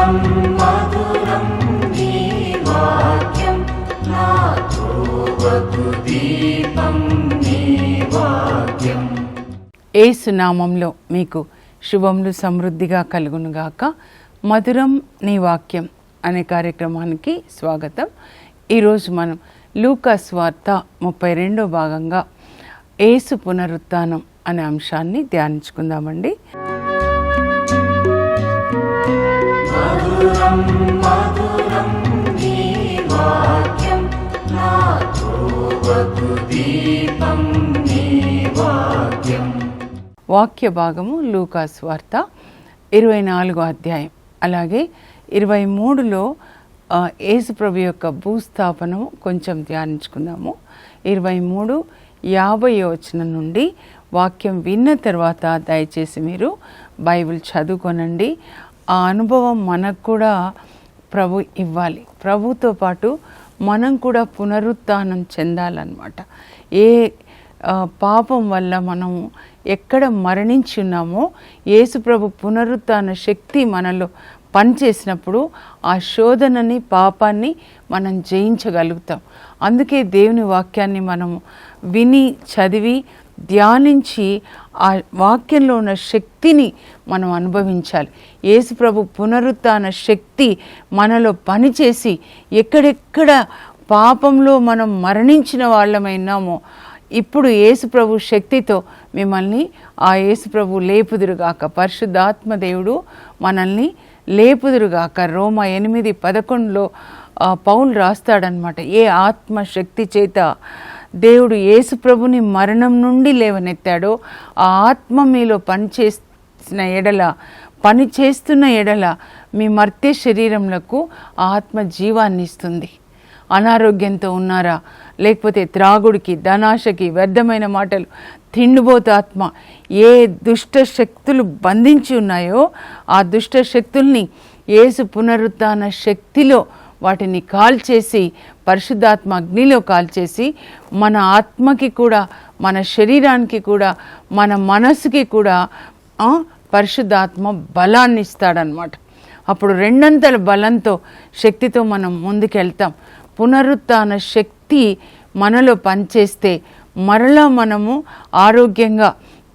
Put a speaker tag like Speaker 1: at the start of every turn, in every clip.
Speaker 1: మధురం మధురం నీ వాక్యం నా త్రోవకు దీపం నీ వాక్యం.
Speaker 2: యేసు నామంలో మీకు శుభములు సమృద్ధిగా కలుగునుగాక. మధురం నీ వాక్యం అనే కార్యక్రమానికి స్వాగతం. ఈరోజు మనం లూకా సువార్త 32వ భాగంగా యేసు పునరుత్థానం అనే అంశాన్ని ధ్యానించుకుందామండి.
Speaker 1: మధురం మధురం నీ వాక్యం నా త్రోవకు దీపం నీ వాక్యం.
Speaker 2: వాక్య భాగము లూకా సువార్త 24వ అధ్యాయం, అలాగే 23లో యేసు ప్రభు యొక్క భూస్థాపనము కొంచెం ధ్యానించుకుందాము. 23:50 వచనం నుండి వాక్యం విన్న తర్వాత దయచేసి మీరు బైబిల్ చదువుకొనండి. ఆ అనుభవం మనకు కూడా ప్రభు ఇవ్వాలి. ప్రభుతో పాటు మనం కూడా పునరుత్థానం చెందాలన్నమాట. ఏ పాపం వల్ల మనము ఎక్కడ మరణించి ఉన్నామో యేసు ప్రభు పునరుత్థాన శక్తి మనలో పనిచేసినప్పుడు ఆ శోధనని, పాపాన్ని మనం జయించగలుగుతాం. అందుకే దేవుని వాక్యాన్ని మనము విని, చదివి, ధ్యానించి ఆ వాక్యంలో ఉన్న శక్తిని మనం అనుభవించాలి. యేసు ప్రభు పునరుత్థాన శక్తి మనలో పనిచేసి ఎక్కడెక్కడ పాపంలో మనం మరణించిన వాళ్ళమైనామో ఇప్పుడు యేసు ప్రభు శక్తితో మిమ్మల్ని ఆ యేసు ప్రభు లేపుదురుగాక. పరిశుద్ధాత్మ దేవుడు మనల్ని లేపుదురుగాక. రోమా 8:11లో పౌలు రాస్తాడనమాట. ఏ ఆత్మ శక్తి చేత దేవుడు యేసు ప్రభుని మరణం నుండి లేవనెత్తాడో ఆ ఆత్మ మీలో పనిచేస్తున్న ఎడల మీ మర్త్య శరీరములకు ఆత్మ జీవాన్ని ఇస్తుంది. అనారోగ్యంతో ఉన్నారా, లేకపోతే త్రాగుడికి, ధనాశకి, వ్యర్థమైన మాటలు, తిండిపోతు ఆత్మ, ఏ దుష్ట శక్తులు బంధించి ఉన్నాయో ఆ దుష్ట శక్తుల్ని యేసు పునరుత్థాన శక్తిలో వాటిని కాల్చేసి, పరిశుద్ధాత్మ అగ్నిలో కాల్చేసి మన ఆత్మకి కూడా, మన శరీరానికి కూడా, మన మనసుకి కూడా పరిశుద్ధాత్మ బలాన్ని ఇస్తాడనమాట. అప్పుడు రెండంతల బలంతో, శక్తితో మనం ముందుకెళ్తాం. పునరుత్థాన శక్తి మనలో పనిచేస్తే మరలా మనము ఆరోగ్యంగా,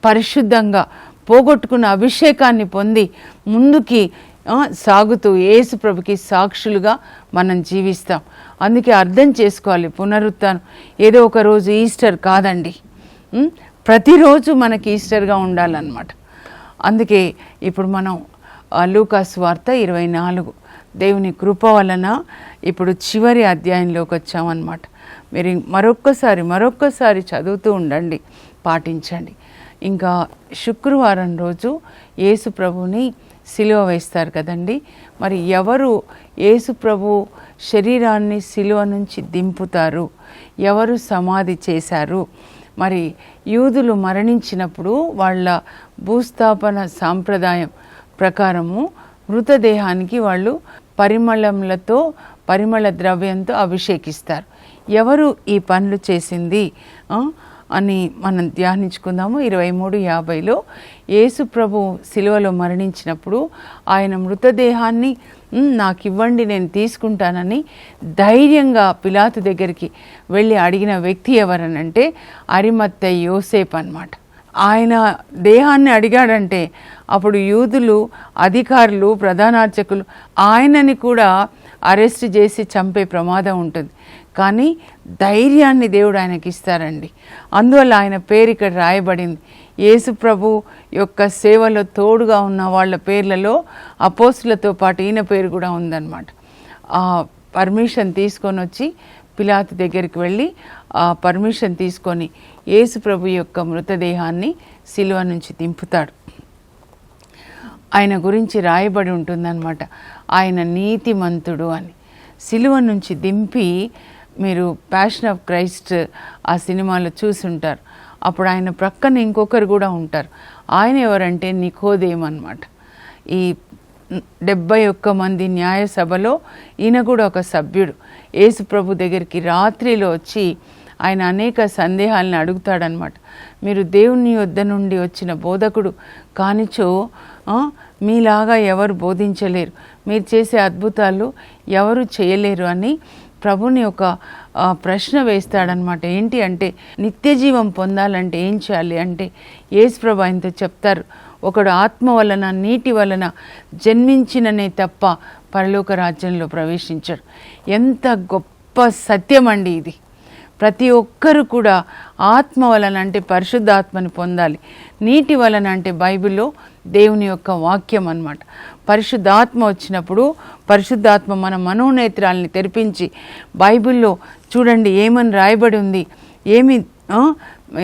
Speaker 2: పరిశుద్ధంగా, పోగొట్టుకున్న అభిషేకాన్ని పొంది ముందుకి సాగుతూ యేసు ప్రభుకి సాక్షులుగా మనం జీవిస్తాం. అందుకే అర్థం చేసుకోవాలి, పునరుత్థానం ఏదో ఒక రోజు ఈస్టర్ కాదండి, ప్రతిరోజు మనకి ఈస్టర్గా ఉండాలన్నమాట. అందుకే ఇప్పుడు మనం లూకా సువార్త 24 దేవుని కృప వలన ఇప్పుడు చివరి అధ్యాయంలోకి వచ్చామన్నమాట. మీరు మరొక్కసారి చదువుతూ ఉండండి, పాటించండి. ఇంకా శుక్రవారం రోజు యేసు ప్రభుని సిలువ వేస్తారు కదండి. మరి ఎవరు యేసు ప్రభు శరీరాన్ని సిలువ నుంచి దింపుతారు, ఎవరు సమాధి చేశారు? మరి యూదులు మరణించినప్పుడు వాళ్ళ భూస్థాపన సాంప్రదాయం ప్రకారము మృతదేహానికి వాళ్ళు పరిమళ ద్రవ్యంతో అభిషేకిస్తారు. ఎవరు ఈ పనులు చేసింది అని మనం ధ్యానించుకుందాము. 23:50లో యేసు ప్రభు సిలువలో మరణించినప్పుడు ఆయన మృతదేహాన్ని నాకు ఇవ్వండి, నేను తీసుకుంటానని ధైర్యంగా పిలాతు దగ్గరికి వెళ్ళి అడిగిన వ్యక్తి ఎవరనంటే అరిమత్తయి యోసేపు అన్నమాట. ఆయన దేహాన్ని అడిగాడంటే అప్పుడు యూదులు, అధికారులు, ప్రధానార్చకులు ఆయనని కూడా అరెస్ట్ చేసి చంపే ప్రమాదం ఉంటుంది. కానీ ధైర్యాన్ని దేవుడు ఆయనకి ఇస్తారండి. అందువల్ల ఆయన పేరు ఇక్కడ రాయబడింది. యేసు ప్రభు యొక్క సేవలో తోడుగా ఉన్న వాళ్ళ పేర్లలో అపోస్తులతో పాటు ఈయన పేరు కూడా ఉందన్నమాట. పర్మిషన్ తీసుకొని వచ్చి పిలాతు దగ్గరికి వెళ్ళి పర్మిషన్ తీసుకొని యేసు ప్రభు యొక్క మృతదేహాన్ని సిలువ నుంచి దింపుతాడు. ఆయన గురించి రాయబడి ఉంటుందన్నమాట, ఆయన నీతిమంతుడు అని. సిలువ నుంచి దింపి, మీరు ప్యాషన్ ఆఫ్ క్రైస్ట్ ఆ సినిమాలో చూసుంటారు. అప్పుడు ఆయన ప్రక్కన ఇంకొకరు కూడా ఉంటారు. ఆయన ఎవరంటే నికోదేము అన్నమాట. ఈ 71 మంది న్యాయ సభలో ఈయన కూడా ఒక సభ్యుడు. యేసు ప్రభు దగ్గరికి రాత్రిలో వచ్చి ఆయన అనేక సందేహాలను అడుగుతాడనమాట. మీరు దేవుని వద్ద నుండి వచ్చిన బోధకుడు కానిచో మీలాగా ఎవరు బోధించలేరు, మీరు చేసే అద్భుతాలు ఎవరు చేయలేరు అని ప్రభుని ఒక ప్రశ్న వేస్తాడనమాట. ఏంటి అంటే నిత్య జీవం పొందాలంటే ఏం చేయాలి అంటే యేసు ప్రభు ఆయనతో చెప్తారు, ఒకడు ఆత్మ వలన నీటి వలన జన్మించిననే తప్ప పరలోక రాజ్యంలో ప్రవేశించడు. ఎంత గొప్ప సత్యం అండి ఇది. ప్రతి ఒక్కరు కూడా ఆత్మ వలన అంటే పరిశుద్ధాత్మని పొందాలి, నీటి వలన అంటే బైబిల్లో దేవుని యొక్క వాక్యం అన్నమాట. పరిశుద్ధాత్మ వచ్చినప్పుడు పరిశుద్ధాత్మ మన మనోనేత్రాలని తెరిపించి బైబిల్లో చూడండి ఏమని రాయబడి ఉంది, ఏమి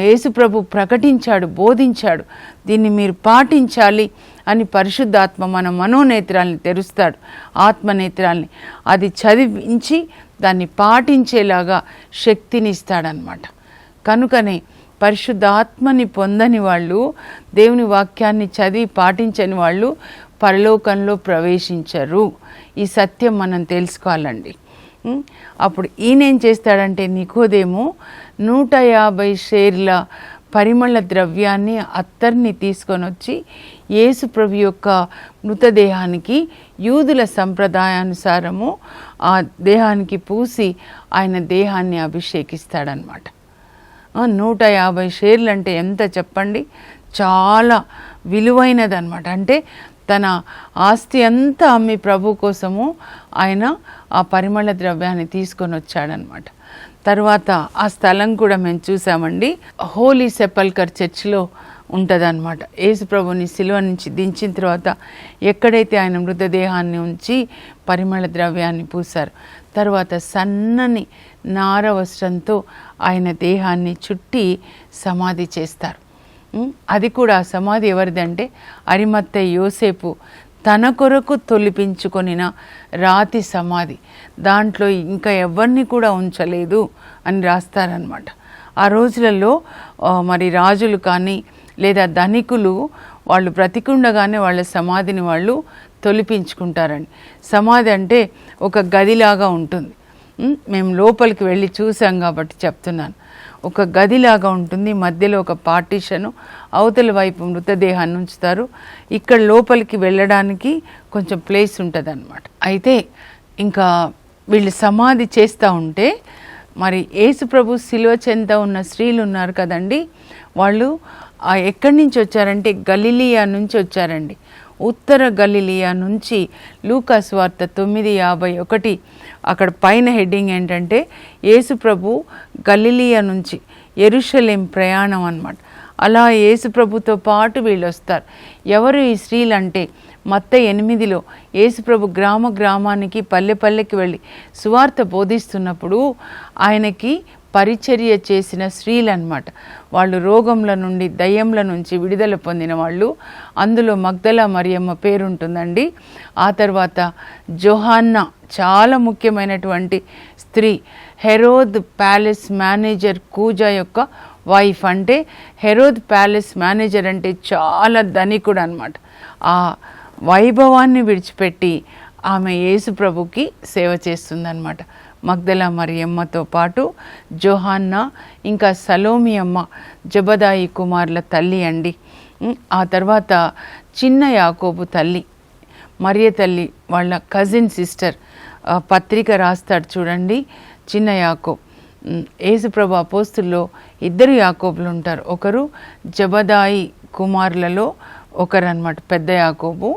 Speaker 2: యేసు ప్రభు ప్రకటించాడు, బోధించాడు, దీన్ని మీరు పాటించాలి అని పరిశుద్ధాత్మ మన మనోనేత్రాలని తెరుస్తాడు, ఆత్మనేత్రాలని. అది చదివించి దాన్ని పాటించేలాగా శక్తిని ఇస్తాడనమాట. కనుకనే పరిశుద్ధాత్మని పొందని వాళ్ళు, దేవుని వాక్యాన్ని చదివి పాటించని వాళ్ళు పరలోకంలో ప్రవేశించరు. ఈ సత్యం మనం తెలుసుకోవాలండి. అప్పుడు ఈయనేం చేస్తాడంటే నికోదేము 150 షేర్ల పరిమళ ద్రవ్యాన్ని అత్తర్ని తీసుకొని వచ్చి యేసు ప్రభు యొక్క మృతదేహానికి యూదుల సంప్రదాయానుసారము ఆ దేహానికి పూసి ఆయన దేహాన్ని అభిషేకిస్తాడనమాట. 150 షేర్లు అంటే ఎంత చెప్పండి, చాలా విలువైనదన్నమాట. అంటే తన ఆస్తి అంతా అమ్మి ప్రభు కోసము ఆయన ఆ పరిమళ ద్రవ్యాన్ని తీసుకొని వచ్చాడనమాట. తర్వాత ఆ స్థలం కూడా మేము చూసామండి, హోలీ సెపల్కర్ చర్చ్లో ఉంటుందన్నమాట. యేసు ప్రభుని సిలువ నుంచి దించిన తర్వాత ఎక్కడైతే ఆయన మృతదేహాన్ని ఉంచి పరిమళ ద్రవ్యాన్ని పూశారు, తర్వాత సన్నని నార వస్త్రంతో ఆయన దేహాన్ని చుట్టి సమాధి చేస్తారు. అది కూడా సమాధి ఎవరిదంటే అరిమత్తయి యోసేపు తన కొరకు తొలిపించుకొనిన రాతి సమాధి. దాంట్లో ఇంకా ఎవరిని కూడా ఉంచలేదు అని రాస్తారనమాట. ఆ రోజులలో మరి రాజులు కానీ లేదా ధనికులు వాళ్ళు బ్రతికుండగానే వాళ్ళ సమాధిని వాళ్ళు తొలిపించుకుంటారండి. సమాధి అంటే ఒక గదిలాగా ఉంటుంది. మేము లోపలికి వెళ్ళి చూసాం కాబట్టి చెప్తున్నాను. ఒక గదిలాగా ఉంటుంది, మధ్యలో ఒక పార్టీషను, అవతల వైపు మృతదేహాన్ని ఉంచుతారు. ఇక్కడ లోపలికి వెళ్ళడానికి కొంచెం ప్లేస్ ఉంటుంది అన్నమాట. అయితే ఇంకా వీళ్ళు సమాధి చేస్తూ ఉంటే మరి యేసు ప్రభు సిలువ చెంత ఉన్న స్త్రీలు ఉన్నారు కదండి, వాళ్ళు ఎక్కడి నుంచి వచ్చారంటే గలిలియా నుంచి వచ్చారండి. ఉత్తర గలిలియా నుంచి లూకా సువార్త 9:51 అక్కడ పైన హెడ్డింగ్ ఏంటంటే యేసు ప్రభు గలిలియా నుంచి యెరూషలేం ప్రయాణం అన్నమాట. అలా యేసు ప్రభుతో పాటు వీళ్ళు వస్తారు. ఎవరు ఈ స్త్రీలు అంటే మత్తయి 8లో యేసు ప్రభు గ్రామానికి పల్లెకి వెళ్ళి సువార్త బోధిస్తున్నప్పుడు ఆయనకి పరిచర్య చేసిన స్త్రీలు అన్నమాట. వాళ్ళు రోగంల నుండి దయ్యంల నుంచి విడుదల పొందిన వాళ్ళు. అందులో మగ్దలా మరియమ్మ పేరుంటుందండి. ఆ తర్వాత జోహాన్నా చాలా ముఖ్యమైనటువంటి స్త్రీ, హెరోద్ ప్యాలెస్ మేనేజర్ కూజా యొక్క వైఫ్. అంటే హెరోద్ ప్యాలెస్ మేనేజర్ అంటే చాలా ధనికుడు అన్నమాట. ఆ వైభవాన్ని విడిచిపెట్టి ఆమె యేసు ప్రభుకి సేవ చేస్తుందన్నమాట. మగ్దలా మరియమ్మతో పాటు జోహాన్నా, ఇంకా సలోమి అమ్మ జబదాయి కుమారుల తల్లి అండి. ఆ తర్వాత చిన్న యాకోబు తల్లి మరియ తల్లి వాళ్ళ కజిన్ సిస్టర్. పత్రిక రాస్తాడు చూడండి చిన్న యాకోబు. యేసుప్రభు అపోస్తుల్లో 2 యాకోబులు ఉంటారు. ఒకరు జబదాయి కుమారులలో ఒకరు అన్నమాట, పెద్ద యాకోబు.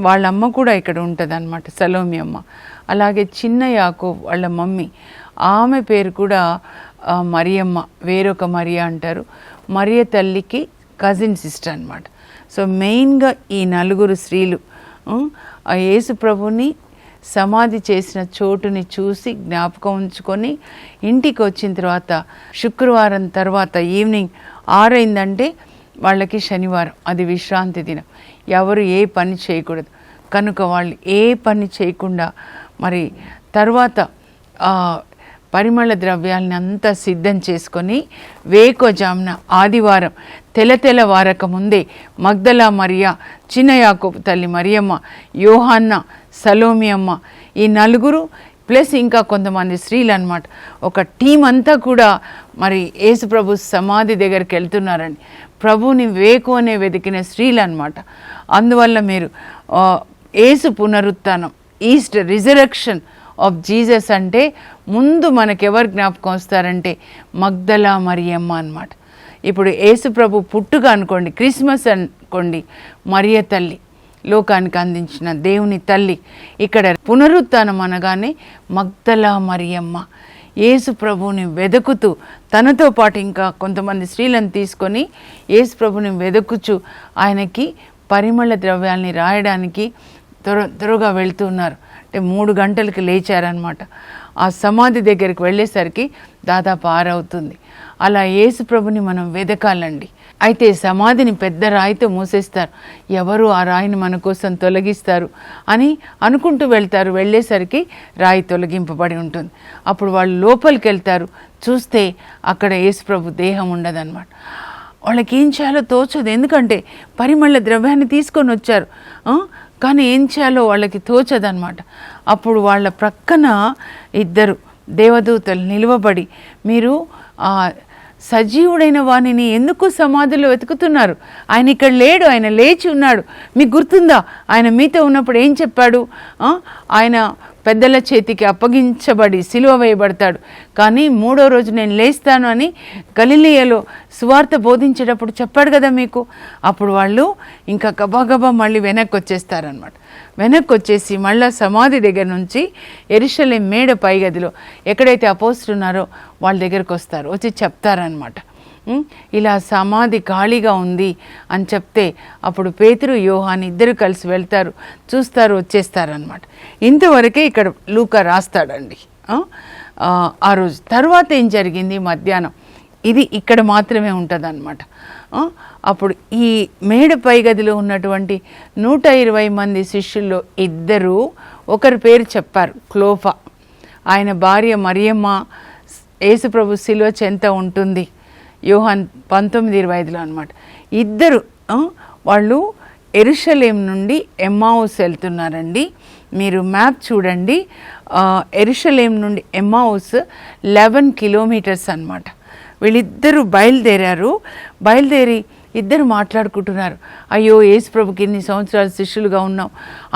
Speaker 2: వాళ్ళమ్మ కూడా ఇక్కడ ఉంటుంది అన్నమాట, సలోమి అమ్మ. అలాగే చిన్న యాకోబు వాళ్ళ మమ్మీ, ఆమె పేరు కూడా మరియమ్మ, వేరొక మరియా అంటారు. మరియ తల్లికి కజిన్ సిస్టర్ అన్నమాట. సో మెయిన్గా ఈ 4 స్త్రీలు ఆ యేసు ప్రభుని సమాధి చేసిన చోటుని చూసి జ్ఞాపకం ఉంచుకొని ఇంటికి వచ్చిన తర్వాత శుక్రవారం తర్వాత ఈవినింగ్ 6 అయిందంటే వాళ్ళకి శనివారం, అది విశ్రాంతి దినం. ఎవరు ఏ పని చేయకూడదు. కనుక వాళ్ళు ఏ పని చేయకుండా మరి తర్వాత పరిమళ ద్రవ్యాలని అంతా సిద్ధం చేసుకొని వేకోజామున ఆదివారం తెల్లవారక ముందే మగ్దలా మరియా, చిన్న యాకోబు తల్లి మరియమ్మ, యోహాన్నా, సలోమి అమ్మ, ఈ 4 ప్లస్ ఇంకా కొంతమంది స్త్రీలు అన్నమాట, ఒక టీం అంతా కూడా మరి యేసు ప్రభు సమాధి దగ్గరికి వెళ్తున్నారండి. ప్రభుని వేకువనే వెతికిన స్త్రీలు అన్నమాట. అందువల్ల మీరు యేసు పునరుత్థానం, ఈస్టర్, రిజరెక్షన్ ఆఫ్ జీసస్ అంటే ముందు మనకెవరు జ్ఞాపకం వస్తారంటే మగ్దలా మరియమ్మ అన్నమాట. ఇప్పుడు యేసు ప్రభు పుట్టుక అనుకోండి, క్రిస్మస్ అనుకోండి, మరియ తల్లి, లోకానికి అందించిన దేవుని తల్లి. ఇక్కడ పునరుత్థానం అనగానే మగ్దలా మరియమ్మ యేసు ప్రభుని వెతుకుతూ, తనతో పాటు ఇంకా కొంతమంది స్త్రీలను తీసుకొని యేసు ప్రభుని వెతుకుచు ఆయనకి పరిమళ ద్రవ్యాల్ని రాయడానికి త్వరగా వెళ్తున్నారు. అంటే 3 గంటలకి లేచారనమాట. ఆ సమాధి దగ్గరికి వెళ్ళేసరికి దాదాపు 6 అవుతుంది. అలా యేసు ప్రభుని మనం వెదకాలండి. అయితే సమాధిని పెద్ద రాయితో మూసేస్తారు. ఎవరు ఆ రాయిని మన కోసం తొలగిస్తారు అని అనుకుంటూ వెళ్తారు. వెళ్ళేసరికి రాయి తొలగింపబడి ఉంటుంది. అప్పుడు వాళ్ళు లోపలికి వెళ్తారు. చూస్తే అక్కడ యేసు ప్రభు దేహం ఉండదన్నమాట. వాళ్ళకి ఏం చేయాలో తోచదు, ఎందుకంటే పరిమళ ద్రవ్యాన్ని తీసుకొని వచ్చారు, కానీ ఏం చేయాలో వాళ్ళకి తోచదన్నమాట. అప్పుడు వాళ్ళ ప్రక్కన 2 దేవదూతలు నిలువబడి, మీరు సజీవుడైన వాణిని ఎందుకు సమాధిలో వెతుకుతున్నారు? ఆయన ఇక్కడ లేడు, ఆయన లేచి ఉన్నాడు. మీకు గుర్తుందా ఆయన మీతో ఉన్నప్పుడు ఏం చెప్పాడు? ఆయన పెద్దల చేతికి అప్పగించబడి సిలువ వేయబడతాడు, కానీ 3వ రోజు నేను లేస్తాను అని గలిలయలో సువార్త బోధించేటప్పుడు చెప్పాడు కదా మీకు. అప్పుడు వాళ్ళు ఇంకా గబాగబా మళ్ళీ వెనక్కి వచ్చేస్తారనమాట. వెనక్కి వచ్చేసి మళ్ళీ సమాధి దగ్గర నుంచి యెరూషలేం మేడ పైగదిలో ఎక్కడైతే అపోస్తలులు ఉన్నారో వాళ్ళ దగ్గరకు వస్తారు. వచ్చి చెప్తారనమాట, ఇలా సమాధి ఖాళీగా ఉంది అని చెప్తే అప్పుడు పేతురు, యోహాను 2 కలిసి వెళ్తారు, చూస్తారు, వచ్చేస్తారనమాట. ఇంతవరకే ఇక్కడ లూకా రాస్తాడండి ఆ రోజు. తర్వాత ఏం జరిగింది మధ్యాహ్నం, ఇది ఇక్కడ మాత్రమే ఉంటుందన్నమాట. అప్పుడు ఈ మేడ పై గదిలో ఉన్నటువంటి 120 మంది శిష్యుల్లో 2, ఒకరి పేరు చెప్పారు, క్లోఫా. ఆయన భార్య మరియమ్మ యేసుప్రభు శిలువ చెంత ఉంటుంది, యోహాన్ 19:25 అనమాట. 2 వాళ్ళు యెరూషలేం నుండి ఎమ్మావుస్ వెళ్తున్నారండి. మీరు మ్యాప్ చూడండి, యెరూషలేం నుండి ఎమ్మావుస్ 11 కిలోమీటర్స్ అనమాట. వీళ్ళిద్దరూ బయలుదేరి 2 మాట్లాడుకుంటున్నారు. అయ్యో, యేసు ప్రభుకి ఇన్ని సంవత్సరాలు శిష్యులుగా ఉన్నాం,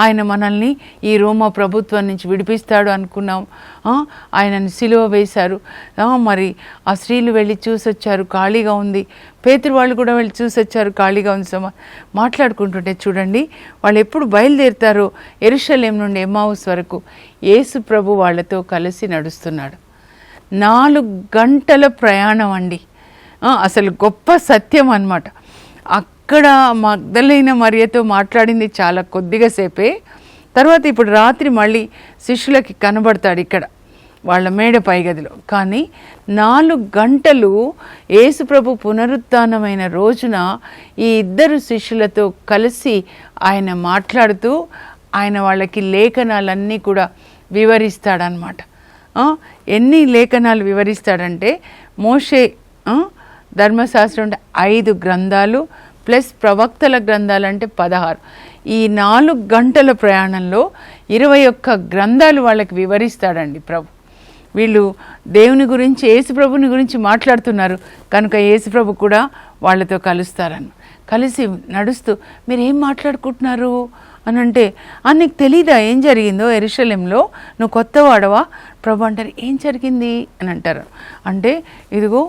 Speaker 2: ఆయన మనల్ని ఈ రోమా ప్రభుత్వం నుంచి విడిపిస్తాడు అనుకున్నాం, ఆయనని సిలువ వేశారు, మరి ఆ స్త్రీలు వెళ్ళి చూసొచ్చారు, ఖాళీగా ఉంది. పేతురు వాళ్ళు కూడా వెళ్ళి చూసొచ్చారు, ఖాళీగా ఉంది. మాట్లాడుకుంటుంటే చూడండి, వాళ్ళు ఎప్పుడు బయలుదేరుతారో యెరూషలేం నుండి ఎమ్మావుస్ వరకు యేసు ప్రభు వాళ్ళతో కలిసి నడుస్తున్నాడు. 4 గంటల ప్రయాణం అండి. అసలు గొప్ప సత్యం అన్నమాట. అక్కడ మగ్దలైన మరియతో మాట్లాడింది చాలా కొద్దిగా సేపే. తర్వాత ఇప్పుడు రాత్రి మళ్ళీ శిష్యులకి కనబడతాడు ఇక్కడ వాళ్ళ మేడ పైగదిలో. కానీ 4 గంటలు యేసుప్రభు పునరుత్థానమైన రోజున ఈ 2 శిష్యులతో కలిసి ఆయన మాట్లాడుతూ ఆయన వాళ్ళకి లేఖనాలన్నీ కూడా వివరిస్తాడనమాట. ఎన్ని లేఖనాలు వివరిస్తాడంటే, మోషే ధర్మశాస్త్రం అంటే 5 గ్రంథాలు ప్లస్ ప్రవక్తల గ్రంథాలు అంటే 16. ఈ 4 గంటల ప్రయాణంలో 21 గ్రంథాలు వాళ్ళకి వివరిస్తాడండి ప్రభు. వీళ్ళు దేవుని గురించి, యేసుప్రభుని గురించి మాట్లాడుతున్నారు కనుక యేసుప్రభు కూడా వాళ్ళతో కలిసి నడుస్తూ మీరు ఏం మాట్లాడుకుంటున్నారు అని అంటే, నీకు తెలీదా ఏం జరిగిందో యెరూషలేంలో, నువ్వు కొత్తవాడవా? ప్రభు అంటారు, ఏం జరిగింది అని అంటారు. అంటే ఇదిగో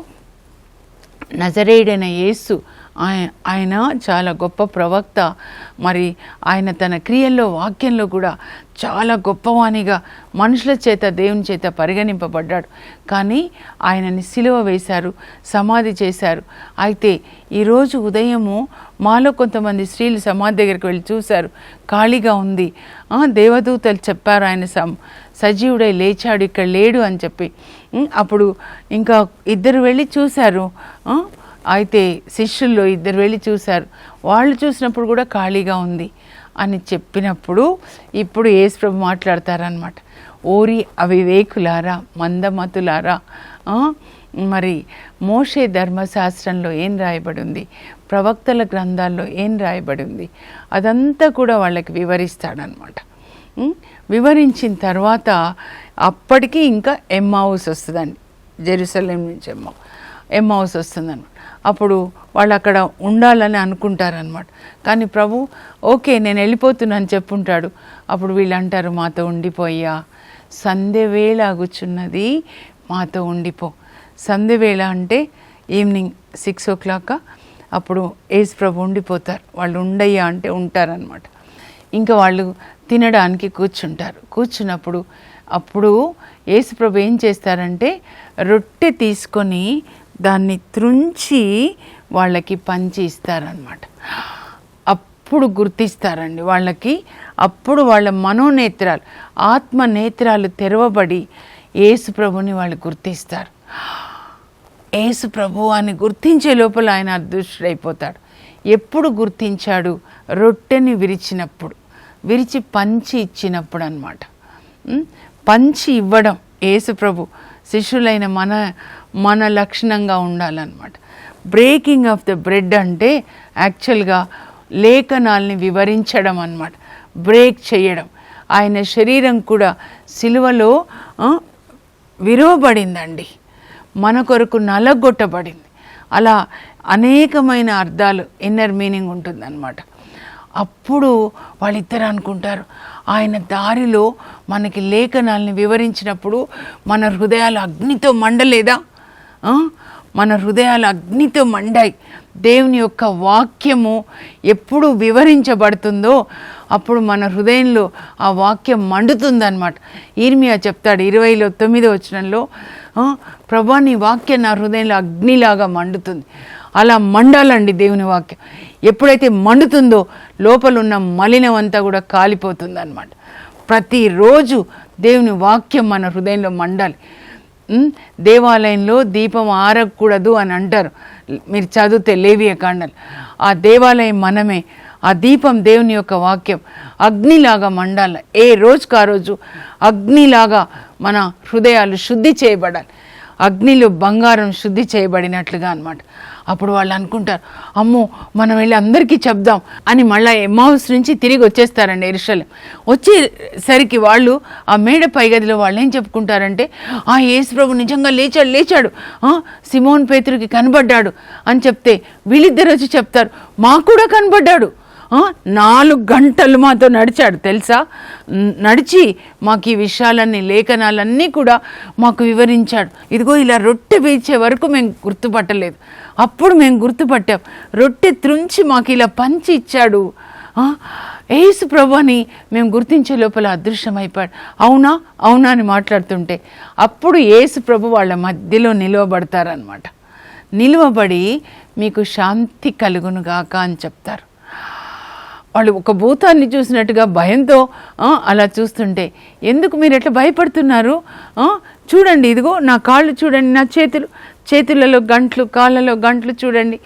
Speaker 2: నజరేయుడైన యేసు, ఆయన చాలా గొప్ప ప్రవక్త, మరి ఆయన తన క్రియల్లో వాక్యంలో కూడా చాలా గొప్పవానిగా మనుషుల చేత, దేవుని చేత పరిగణింపబడ్డాడు. కానీ ఆయనని సిలువ వేశారు, సమాధి చేశారు. అయితే ఈరోజు ఉదయము మాలో కొంతమంది స్త్రీలు సమాధి దగ్గరికి వెళ్ళి చూశారు, ఖాళీగా ఉంది. దేవదూతలు చెప్పారు ఆయన సజీవుడై లేచాడు, ఇక్కడ లేడు అని చెప్పి. అప్పుడు ఇంకా 2 వెళ్ళి చూశారు. అయితే శిష్యుల్లో 2 వెళ్ళి చూశారు. వాళ్ళు చూసినప్పుడు కూడా ఖాళీగా ఉంది అని చెప్పినప్పుడు ఇప్పుడు యేసుప్రభు మాట్లాడతారనమాట. ఓరి అవివేకులారా, మందమతులారా, మరి మోషే ధర్మశాస్త్రంలో ఏం రాయబడి ఉంది, ప్రవక్తల గ్రంథాల్లో ఏం రాయబడి ఉంది, అదంతా కూడా వాళ్ళకి వివరిస్తాడనమాట. వివరించిన తర్వాత అప్పటికి ఇంకా ఎమ్మావుస్ వస్తుందండి, జెరూసలేం నుంచి ఎమ్మావుస్ వస్తుందన్నమాట. అప్పుడు వాళ్ళు అక్కడ ఉండాలని అనుకుంటారనమాట. కానీ ప్రభు ఓకే నేను వెళ్ళిపోతున్నాను చెప్పుంటాడు. అప్పుడు వీళ్ళు అంటారు, మాతో ఉండిపోయా, సంధ్యవేళ అగుచున్నది, మాతో ఉండిపో. సంధ్యవేళ అంటే ఈవినింగ్ 6 o'clock. అప్పుడు యేసు ప్రభు ఉండిపోతారు. వాళ్ళు ఉండయ్యా అంటే ఉంటారనమాట. ఇంకా వాళ్ళు తినడానికి కూర్చున్నప్పుడు అప్పుడు యేసు ప్రభు ఏం చేస్తారంటే రొట్టె తీసుకొని దాన్ని త్రుంచి వాళ్ళకి పంచి ఇస్తారనమాట. అప్పుడు గుర్తిస్తారండి వాళ్ళకి. అప్పుడు వాళ్ళ మనోనేత్రాలు, ఆత్మనేత్రాలు తెరవబడి యేసు ప్రభుని వాళ్ళు గుర్తిస్తారు. యేసు ప్రభు అని గుర్తించే లోపల ఆయన అదృష్టుడైపోతాడు. ఎప్పుడు గుర్తించాడు? రొట్టెని విరిచి పంచి ఇచ్చినప్పుడు అన్నమాట. పంచి ఇవ్వడం యేసు ప్రభు శిష్యులైన మన లక్షణంగా ఉండాలన్నమాట. బ్రేకింగ్ ఆఫ్ ద బ్రెడ్ అంటే యాక్చువల్గా లేఖనాల్ని వివరించడం అన్నమాట, బ్రేక్ చేయడం. ఆయన శరీరం కూడా సిలువలో విరువబడిందండి, మన కొరకు నలగొట్టబడింది. అలా అనేకమైన అర్థాలు, ఇన్నర్ మీనింగ్ ఉంటుందన్నమాట. అప్పుడు వాళ్ళిద్దరు అనుకుంటారు, ఆయన దారిలో మనకి లేఖనాల్ని వివరించినప్పుడు మన హృదయాలు అగ్నితో మండలేదా? మన హృదయాలు అగ్నితో మండాయి. దేవుని యొక్క వాక్యము ఎప్పుడు వివరించబడుతుందో అప్పుడు మన హృదయంలో ఆ వాక్యం మండుతుందన్నమాట. ఇర్మియా చెప్తాడు 20:9 ప్రభా నీ వాక్యం నా హృదయంలో అగ్నిలాగా మండుతుంది. అలా మండాలండి దేవుని వాక్యం. ఎప్పుడైతే మండుతుందో లోపల ఉన్న మలినం అంతా కూడా కాలిపోతుంది అన్నమాట. ప్రతిరోజు దేవుని వాక్యం మన హృదయంలో మండాలి. దేవాలయంలో దీపం ఆరకూడదు అని అంటారు, మీరు చదివితే లేవియ కాండాలు. ఆ దేవాలయం మనమే. ఆ దీపం దేవుని యొక్క వాక్యం అగ్నిలాగా మండాలి. ఏ రోజుకు ఆ రోజు అగ్నిలాగా మన హృదయాలు శుద్ధి చేయబడాలి. అగ్నిలో బంగారం శుద్ధి చేయబడినట్లుగా అన్నమాట. అప్పుడు వాళ్ళు అనుకుంటారు, అమ్మో మనం వెళ్ళి అందరికీ చెప్దాం అని మళ్ళీ ఎమ్మావుస్ నుంచి తిరిగి వచ్చేస్తారండి యెరూషలేం. వచ్చేసరికి వాళ్ళు ఆ మేడ పైగదిలో వాళ్ళు ఏం చెప్పుకుంటారంటే, యేసు ప్రభు నిజంగా లేచాడు, సిమోన్ పేతురుకి కనబడ్డాడు అని చెప్తే వీళ్ళిద్దరు వచ్చి చెప్తారు, మాకు కూడా కనబడ్డాడు, 4 గంటలు మాతో నడిచాడు తెలుసా, నడిచి మాకు ఈ విషయాలన్నీ లేఖనాలన్నీ కూడా మాకు వివరించాడు. ఇదిగో ఇలా రొట్టె వేచే వరకు మేము గుర్తుపట్టలేదు, అప్పుడు మేము గుర్తుపట్టాం. రొట్టె త్రుంచి మాకు ఇలా పంచి ఇచ్చాడు. యేసు ప్రభు అని మేము గుర్తించే లోపల అదృశ్యమైపోయాడు. అవునా అని మాట్లాడుతుంటే అప్పుడు యేసు ప్రభు వాళ్ళ మధ్యలో నిలువబడతారనమాట. నిలువబడి మీకు శాంతి కలుగునుగాక అని చెప్తారు. వాళ్ళు ఒక భూతాన్ని చూసినట్టుగా భయంతో అలా చూస్తుంటే, ఎందుకు మీరు ఎట్లా భయపడుతున్నారు? చూడండి, ఇదిగో నా కాళ్ళు చూడండి, నా చేతులలో గంట్లు, కాళ్ళలో గంట్లు చూడండి.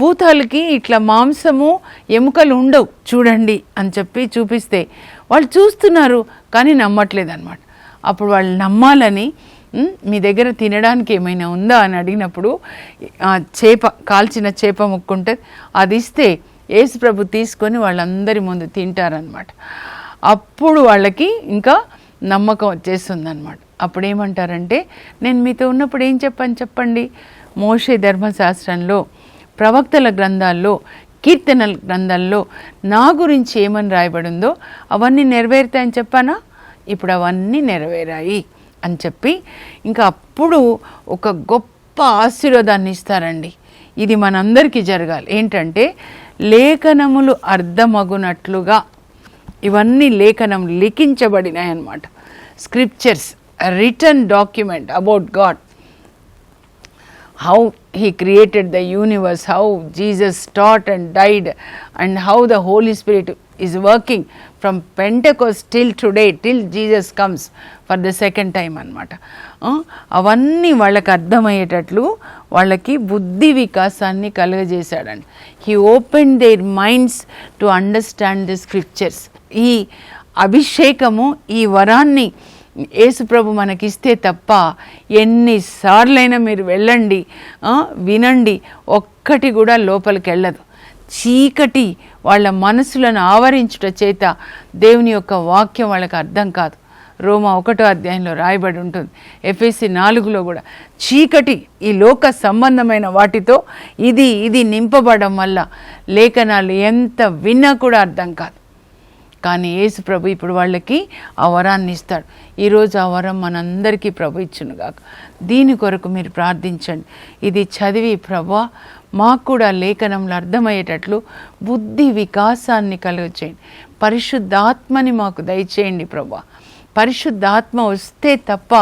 Speaker 2: భూతాలకి ఇట్లా మాంసము ఎముకలు ఉండవు చూడండి అని చెప్పి చూపిస్తే వాళ్ళు చూస్తున్నారు కానీ నమ్మట్లేదు అనమాట. అప్పుడు వాళ్ళు నమ్మాలని మీ దగ్గర తినడానికి ఏమైనా ఉందా అని అడిగినప్పుడు కాల్చిన చేప ముక్కుంటుంది, అది ఇస్తే యేసు ప్రభు తీసుకొని వాళ్ళందరి ముందు తింటారనమాట. అప్పుడు వాళ్ళకి ఇంకా నమ్మకం వచ్చేస్తుందన్నమాట. అప్పుడు ఏమంటారంటే, నేను మీతో ఉన్నప్పుడు ఏం చెప్పండి, మోషే ధర్మశాస్త్రంలో, ప్రవక్తల గ్రంథాల్లో, కీర్తనల గ్రంథాల్లో నా గురించి ఏమని రాయబడిందో అవన్నీ నెరవేరుతాయని చెప్పానా? ఇప్పుడు అవన్నీ నెరవేరాయి అని చెప్పి ఇంకా అప్పుడు ఒక గొప్ప ఆశీర్వాదాన్ని ఇస్తారండి. ఇది మనందరికీ జరగాలి. ఏంటంటే లేఖనములు అర్థమగునట్లుగా, ఇవన్నీ లేఖనం లిఖించబడినాయి అన్నమాట. Scriptures, written document about God, how he created the universe, how Jesus taught and died, and how the Holy Spirit is working from Pentecost till today, till Jesus comes for the second time అన్నమాట. అవన్నీ వాళ్ళకి అర్థమయ్యేటట్లు వాళ్ళకి బుద్ధి వికాసాన్ని కలుగజేశాడండి. He open their minds to understand the scriptures. ఈ అభిషేకము, ఈ వరాన్ని యేసుప్రభు మనకిస్తే తప్ప ఎన్నిసార్లైనా మీరు వెళ్ళండి, వినండి, ఒక్కటి కూడా లోపలికి వెళ్ళదు. చీకటి వాళ్ళ మనసులను ఆవరించుట చేత దేవుని యొక్క వాక్యం వాళ్ళకి అర్థం కాదు. రోమా 1వ అధ్యాయంలో రాయబడి ఉంటుంది. ఎఫెసీ 4లో కూడా చీకటి ఈ లోక సంబంధమైన వాటితో ఇది నింపబడడం వల్ల లేఖనాలు ఎంత విన్నా కూడా అర్థం కాదు. కానీ యేసు ప్రభు ఇప్పుడు వాళ్ళకి ఆ వరాన్ని ఇస్తాడు. ఈరోజు ఆ వరం మనందరికీ ప్రభు ఇచ్చునుగాక. దీని కొరకు మీరు ప్రార్థించండి. ఇది చదివి ప్రభువా మాకు కూడా లేఖనంలో అర్థమయ్యేటట్లు బుద్ధి వికాసాన్ని కలుగచేయండి. పరిశుద్ధాత్మని మాకు దయచేయండి ప్రభువా. పరిశుద్ధాత్మ వస్తే తప్ప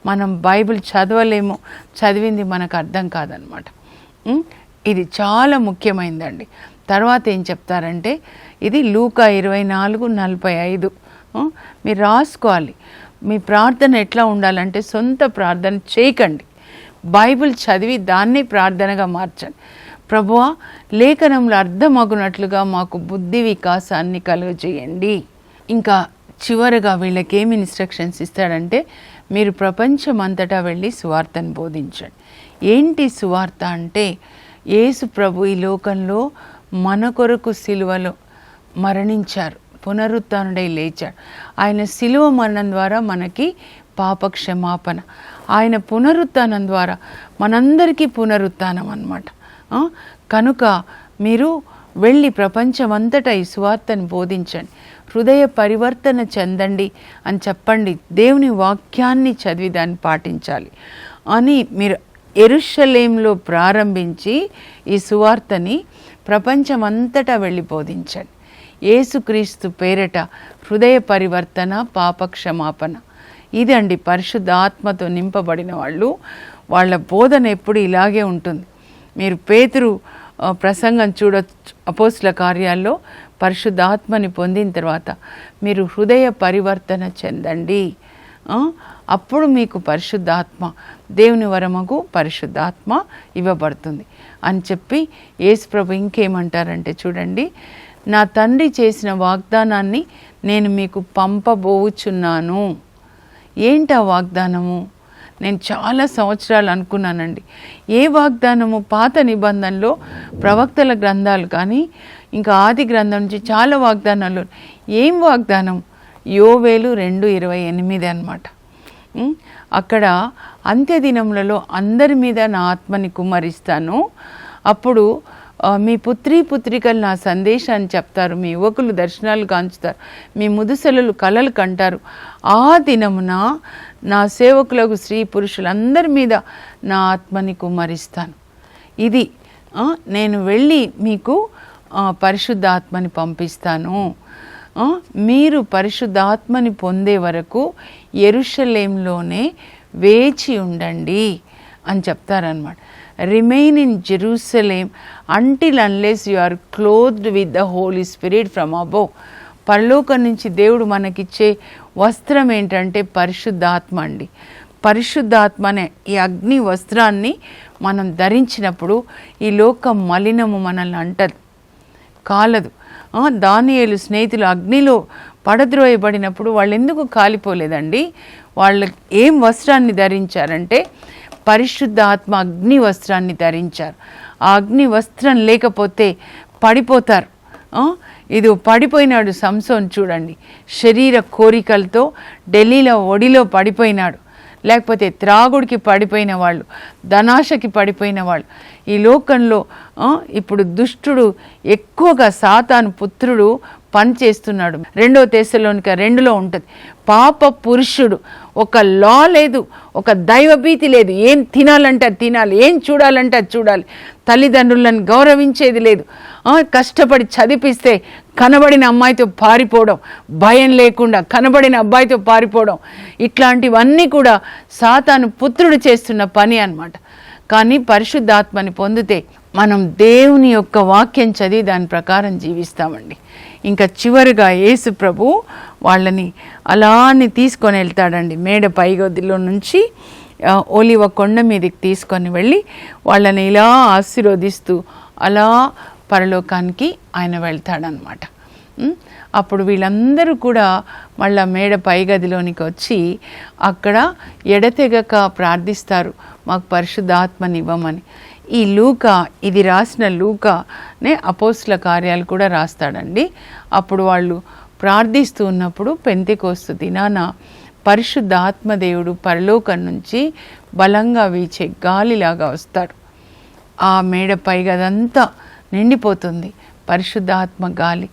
Speaker 2: మనం బైబిల్ చదవలేము, చదివింది మనకు అర్థం కాదనమాట. ఇది చాలా ముఖ్యమైనదండి. తర్వాత ఏం చెప్తారంటే ఇది లూకా 24:45 మీరు రాసుకోవాలి. మీ ప్రార్థన ఎట్లా ఉండాలంటే సొంత ప్రార్థన చేయకండి, బైబిల్ చదివి దాన్ని ప్రార్థనగా మార్చండి. ప్రభువా లేఖనంలో అర్థమగునట్లుగా మాకు బుద్ధి వికాసాన్ని కలుగజేయండి. ఇంకా చివరగా వీళ్ళకి ఏమి ఇన్స్ట్రక్షన్స్ ఇస్తాడంటే మీరు ప్రపంచమంతటా వెళ్ళి సువార్తను బోధించండి. ఏంటి సువార్త అంటే యేసు ప్రభు ఈ లోకంలో మన కొరకు సిలువలో మరణించారు, పునరుత్థానుడై లేచాడు. ఆయన సిలువ మరణం ద్వారా మనకి పాప క్షమాపణ, ఆయన పునరుత్థానం ద్వారా మనందరికీ పునరుత్థానం అన్నమాట. కనుక మీరు వెళ్ళి ప్రపంచమంతటా ఈ సువార్తను బోధించండి, హృదయ పరివర్తన చెందండి అని చెప్పండి. దేవుని వాక్యాన్ని చదివి దాన్ని పాటించాలి అని మీరు యెరూషలేములో ప్రారంభించి ఈ సువార్తని ప్రపంచమంతటా వెళ్ళి బోధించండి. యేసుక్రీస్తు పేరట హృదయ పరివర్తన, పాప క్షమాపణ. ఇదండి పరిశుద్ధాత్మతో నింపబడిన వాళ్ళ బోధన ఎప్పుడు ఇలాగే ఉంటుంది. మీరు పేతురు ప్రసంగం చూడొచ్చు. అపోస్తుల కార్యాల్లో పరిశుద్ధాత్మని పొందిన తర్వాత మీరు హృదయ పరివర్తన చెందండి, అప్పుడు మీకు పరిశుద్ధాత్మ, దేవుని వరమగు పరిశుద్ధాత్మ ఇవ్వబడుతుంది అని చెప్పి యేసుప్రభు ఇంకేమంటారంటే చూడండి, నా తండ్రి చేసిన వాగ్దానాన్ని నేను మీకు పంపబోచున్నాను. ఏంటి ఆ వాగ్దానము? నేను చాలా సంవత్సరాలు అనుకున్నానండి. ఏ వాగ్దానము? పాత నిబంధనలో ప్రవక్తల గ్రంథాలు కానీ ఇంకా ఆది గ్రంథం నుంచి చాలా వాగ్దానాలు. ఏం వాగ్దానం? యోవేలు 2:28 అన్నమాట. అక్కడ అంత్యదినములలో అందరి మీద నా ఆత్మని కుమ్మరిస్తాను, అప్పుడు మీ పుత్రికలు నా సందేశాన్ని చెప్తారు, మీ యువకులు దర్శనాలు కాంచుతారు, మీ ముదుసలు కలలు కంటారు. ఆ దినమున నా సేవకులకు స్త్రీ పురుషులందరి మీద నా ఆత్మని కుమ్మరిస్తాను. ఇది నేను వెళ్ళి మీకు పరిశుద్ధాత్మని పంపిస్తాను. మీరు పరిశుద్ధాత్మని పొందే వరకు యెరూషలేంలోనే వేచి ఉండండి అని చెప్తారనమాట. Remain in Jerusalem until unless you are clothed with the holy spirit from above. పరలోకం నుంచి దేవుడు మనకిచ్చే వస్త్రం ఏంటంటే పరిశుద్ధాత్మ అండి. పరిశుద్ధాత్మ అనే ఈ అగ్ని వస్త్రాన్ని మనం ధరించినప్పుడు ఈ లోక మలినము మనల్ని అంటదు, కాలదు. దానియేలు స్నేహితులు అగ్నిలో పడద్రోయబడినప్పుడు వాళ్ళు ఎందుకు కాలిపోలేదండి? వాళ్ళు ఏం వస్త్రాన్ని ధరించారంటే పరిశుద్ధాత్మ అగ్ని వస్త్రాన్ని ధరించారు. ఆ అగ్ని వస్త్రం లేకపోతే పడిపోతారు. ఇది పడిపోయినాడు సంసోన్ చూడండి, శరీర కోరికలతో ఢిల్లీలో ఒడిలో పడిపోయినాడు. లేకపోతే త్రాగుడికి పడిపోయిన వాళ్ళు, ధనాశకి పడిపోయిన వాళ్ళు. ఈ లోకంలో ఇప్పుడు దుష్టుడు ఎక్కువగా సాతాను పుత్రుడు పనిచేస్తున్నాడు. 2 తెస్సలోనిక 2లో ఉంటుంది. పాప పురుషుడు, ఒక లా లేదు, ఒక దైవభీతి లేదు. ఏం తినాలంటే అది తినాలి, ఏం చూడాలంటే అది చూడాలి. తల్లిదండ్రులను గౌరవించేది లేదు. కష్టపడి చదివిస్తే కనబడిన అమ్మాయితో పారిపోవడం, భయం లేకుండా కనబడిన అబ్బాయితో పారిపోవడం, ఇట్లాంటివన్నీ కూడా సాతాను పుత్రుడు చేస్తున్న పని అన్నమాట. కానీ పరిశుద్ధాత్మని పొందితే మనం దేవుని యొక్క వాక్యం చదివి దాని ప్రకారం జీవిస్తామండి. ఇంకా చివరిగా యేసు ప్రభు వాళ్ళని అలానే తీసుకొని వెళ్తాడండి. మేడ పైగదిలో నుంచి ఒలివ కొండ మీదకి తీసుకొని వెళ్ళి వాళ్ళని ఇలా ఆశీర్వదిస్తూ అలా పరలోకానికి ఆయన వెళ్తాడనమాట. అప్పుడు వీళ్ళందరూ కూడా మళ్ళా మేడ పైగదిలోనికి వచ్చి అక్కడ ఎడతెగక ప్రార్థిస్తారు, మాకు పరిశుద్ధాత్మని ఇవ్వమని. ఈ లూకా, ఇది రాసిన లూకానే అపోస్తుల కార్యాలు కూడా రాస్తాడండి. అప్పుడు వాళ్ళు ప్రార్థిస్తూ ఉన్నప్పుడు పెంతెకోస్తు దినాన పరిశుద్ధ ఆత్మదేవుడు పరలోకం నుంచి బలంగా వీచే గాలిలాగా వస్తాడు. ఆ మేడ పైగదంతా నిండిపోతుంది పరిశుద్ధాత్మ గాలి.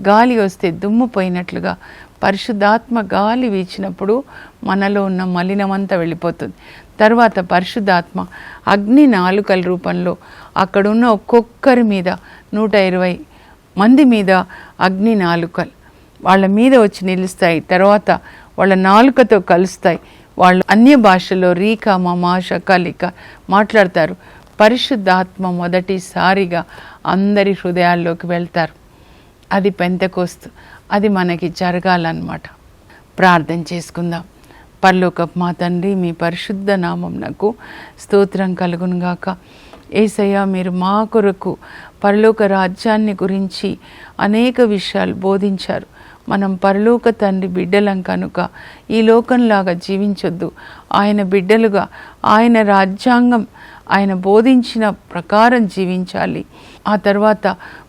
Speaker 2: గాలి వస్తే దుమ్ము పోయినట్లుగా పరిశుద్ధాత్మ గాలి వీచినప్పుడు మనలో ఉన్న మలినమంతా వెళ్ళిపోతుంది. తర్వాత పరిశుద్ధాత్మ అగ్ని నాలుకల రూపంలో అక్కడున్న ఒక్కొక్కరి మీద 120 మంది మీద అగ్ని నాలుకలు వాళ్ళ మీద వచ్చి నిలుస్తాయి. తర్వాత వాళ్ళ నాలుకతో కలుస్తాయి. వాళ్ళు అన్య భాషలో రీక మమాష కలిక మాట్లాడతారు. పరిశుద్ధాత్మ మొదటిసారిగా అందరి హృదయాల్లోకి వెళ్తారు. అది పెంతెకోస్తు. అది మనకి జరగాలన్నమాట. ప్రార్థన చేసుకుందాం. పరలోకపు మా తండ్రి, మీ పరిశుద్ధ నామమునకు స్తోత్రం కలుగునుగాక. యేసయ్య, మీరు మా కొరకు పరలోక రాజ్యాన్ని గురించి అనేక విషయాలు బోధించారు. మనం పరలోక తండ్రి బిడ్డలం కనుక ఈ లోకంలాగా జీవించొద్దు. ఆయన బిడ్డలుగా ఆయన రాజ్యాంగం ఆయన బోధించిన ప్రకారం జీవించాలి. ఆ తర్వాత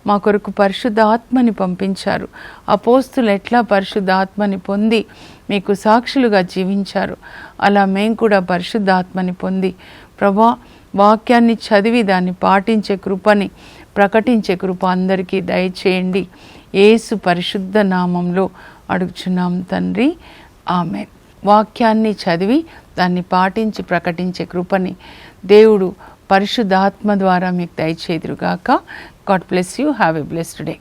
Speaker 2: మా కొరకు పరిశుద్ధ ఆత్మని పంపించారు. అపోస్తులు ఎట్లా పరిశుద్ధ ఆత్మని పొంది మీకు సాక్షులుగా జీవించారు, అలా మేము కూడా పరిశుద్ధ ఆత్మని పొంది ప్రభా వాక్యాన్ని చదివి దాన్ని పాటించే కృపని, ప్రకటించే కృప అందరికీ దయచేయండి. యేసు పరిశుద్ధ నామంలో అడుగుచున్నాం తండ్రి, ఆమేన్. వాక్యాన్ని చదివి దాన్ని పాటించి ప్రకటించే కృపని దేవుడు పరిశుద్ధాత్మ ద్వారా మీకు దయచేదురుగాక. God bless you. Have a blessed day.